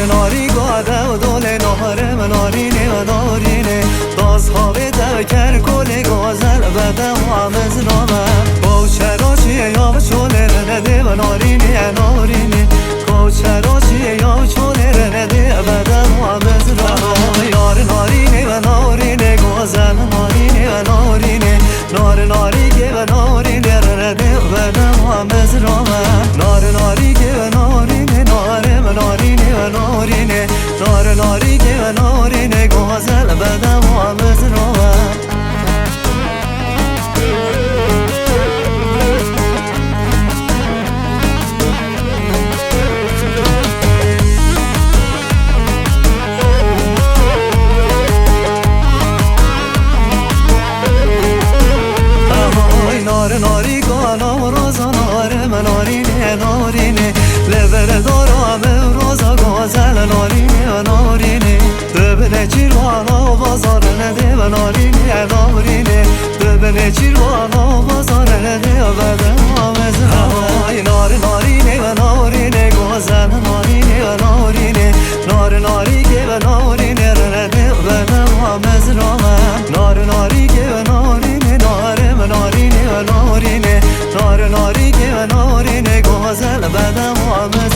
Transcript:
ناری گاده و دل نهارم نارینه و نارینه باز خوابه دکر کل گازل بدم و همز نامم کوچراشیه یا چونه رنده و نارینه نارینه کوچراشیه یا چونه رنده بدم و همز نامم یار نارینه و نارینه گازل نارینه و نارینه ناری که و نارینه رنده بدم و همز نامم ناری که و نارینه نارینه و نارینه ناری که و نارینه گازل بدم و همز نامم ناری گانا روزا نارم نارینه نارینه لبر دارم روزا گازل نارینه نارینه ببینه چیروانا بازار نده و نارینه نارینه ببینه چیروانا بازار نده و بدم همز نامم نارینه و نارینه گازل نارینه و نارینه ناری که و نارینه رنده و بدم همز نامم ناری که و نارینه نارینه و نارینه ناری که و نارینه گازل بدم و همز